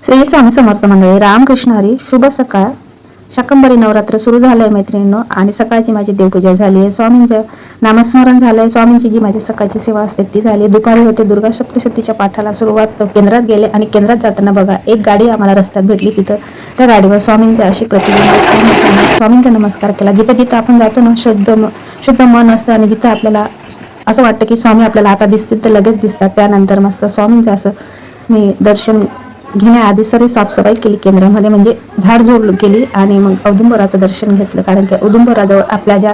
श्री स्वामी समर्थ मंडळी, रामकृष्ण हरी. शुभ सकाळ. शाकंभरी नवरात्र सुरू झालंय मैत्रिणींनो, आणि सकाळची माझी देवपूजा झाली आहे. स्वामींचं नामस्मरण झालंय. स्वामींची जी माझी सकाळची सेवा असते ती झाली. दुपारी होते दुर्गा सप्तशतीच्या पाठाला सुरुवात. केंद्रात गेले आणि केंद्रात जाताना बघा एक गाडी आम्हाला रस्त्यात भेटली. तिथं त्या गाडीवर स्वामींची अशी प्रतिबिंब छान होताना स्वामींचा नमस्कार केला. जिथं जिथं आपण जातो ना, शुद्ध मन असतं, आणि जिथं आपल्याला असं वाटतं की स्वामी आपल्याला आता दिसतील तर लगेच दिसतात. त्यानंतर मस्त स्वामींचं असं मी दर्शन घेण्याआधी सर्व साफसफाई केली केंद्रामध्ये, म्हणजे झाडझूड केली, आणि मग औदुंबराचं दर्शन घेतलं. कारण की औदुंबराजवळ आपल्या ज्या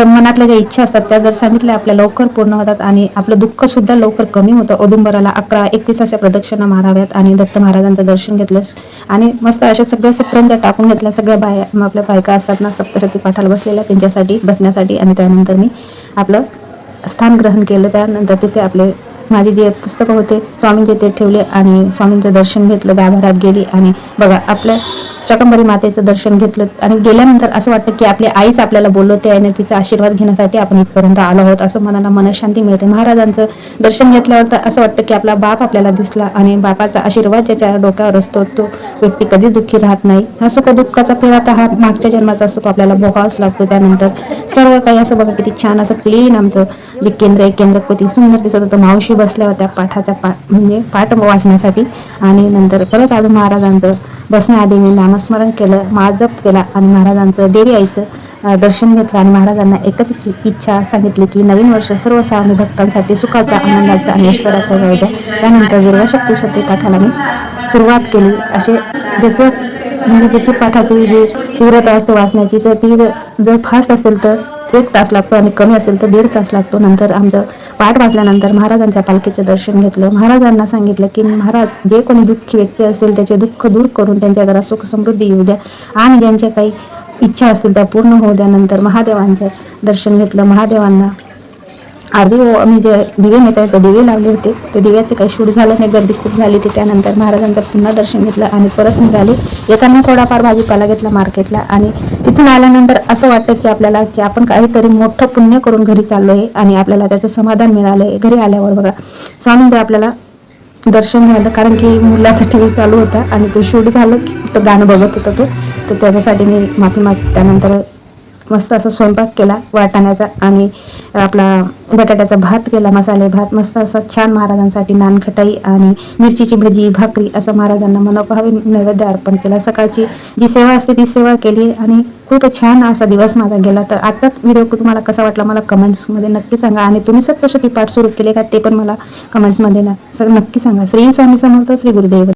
मनातल्या ज्या इच्छा असतात त्या जर सांगितल्या आपल्या लवकर पूर्ण होतात, आणि आपलं दुःख सुद्धा लवकर कमी होतं. औदुंबराला 11-21 अशा प्रदक्षिणा माराव्यात, आणि दत्त महाराजांचं दर्शन घेतलं, आणि मस्त अशा सगळ्या सप्तरंजा टाकून घेतल्या. सगळ्या आपल्या बायका असतात ना सप्तशती पाठाला बसलेल्या, त्यांच्यासाठी बसण्यासाठी. आणि त्यानंतर मी आपलं स्थान ग्रहण केलं. त्यानंतर तिथे आपले माझे जे पुस्तकं होते स्वामींचे ते ठेवले, आणि स्वामींचं दर्शन घेतलं. गाभाऱ्यात गेली, आणि बघा आपल्या शाकंभरी मातेचं दर्शन घेतलं. आणि गेल्यानंतर असं वाटतं की आपली आईच आपल्याला बोलवते आहे, आणि तिचा आशीर्वाद घेण्यासाठी आपण इथपर्यंत आलो आहोत, असं मनाला मनशांती मिळते. महाराजांचं दर्शन घेतल्यावर तर असं वाटतं की आपला बाप आपल्याला दिसला, आणि बापाचा आशीर्वाद ज्याच्या डोक्यावर असतो तो व्यक्ती कधीच दुःखी राहत नाही. हा सुख दुःखाचा फेरा तर हा मागच्या जन्माचा असतो, तो आपल्याला भोगावाच लागतो. त्यानंतर सर्व काही असं बघा किती छान असं क्लीन आमचं जे केंद्र आहे, केंद्रपती सुंदर दिसत होतं. मावशी बसल्या होत्या पाठाच्या म्हणजे पाठ वाचण्यासाठी. आणि नंतर परत अजून महाराजांचं बसण्याआधी मी नामस्मरण केलं, माळ जप केला, आणि महाराजांचं देवी आईचं दर्शन घेतलं. आणि महाराजांना एकच इच्छा सांगितली की नवीन वर्ष सर्व स्वामी भक्तांसाठी सुखाचा, आनंदाचा आणि ऐश्वर्याचा जाऊ द्या. त्यानंतर दुर्गा सप्तशती पाठाला मी सुरुवात केली. असे ज्याचं म्हणजे ज्याची पाठाची जी तीव्रता असते वाचण्याची, तर ती जर फास्ट असेल तर 1 तास लागतो, आणि कमी असेल तर 1.5 तास लागतो. नंतर आमचं पाठ वाचल्यानंतर महाराजांच्या पालखीचं दर्शन घेतलं. महाराजांना सांगितलं की महाराज, जे कोणी दुःखी व्यक्ती असेल त्याचे दुःख दूर करून त्यांच्या घरात सुख समृद्धी येऊ द्या, आणि ज्यांच्या काही इच्छा असतील त्या पूर्ण होऊ द्या. नंतर महादेवांचं दर्शन घेतलं. महादेवांना आरती मी जे दिवे नेते ते दिवे लावले होते, ते दिव्याचे काही शूट झालं नाही, गर्दी खूप झाली होती. त्यानंतर महाराजांचं पुन्हा दर्शन घेतलं, आणि परत निघाले. येताना थोडाफार भाजीपाला घेतला मार्केटला, आणि तिथून आल्यानंतर असं वाटतं की आपल्याला की आपण काहीतरी मोठं पुण्य करून घरी चाललो आहे, आणि आपल्याला त्याचं समाधान मिळालंय. घरी आल्यावर बघा स्वामींचं आपल्याला दर्शन झालं, कारण की मुलाचा टी व्ही चालू होता, आणि ते शूट झालं की गाणं बघत होता तो, तर त्याच्यासाठी मी माफी मागते. त्यानंतर मस्त असा स्वयंपाक केला वाटाण्याचा, आणि आपला बटाट्याचा भात केला, मसाले भात मस्त असा छान. महाराजांसाठी नानखटाई आणि मिरचीची भजी, भाकरी असं महाराजांना मनोभावे नैवेद्य अर्पण केला. सकाळची जी सेवा असते ती सेवा केली, आणि खूप छान असा दिवस माझा गेला. तर आताच व्हिडिओ तुम्हाला कसा वाटला मला कमेंट्समध्ये नक्की सांगा, आणि तुम्ही सप्तशती पाठ सुरू केले का ते पण मला कमेंट्समध्ये नक्की सांगा. श्री स्वामी समर्थ. श्री गुरुदेव.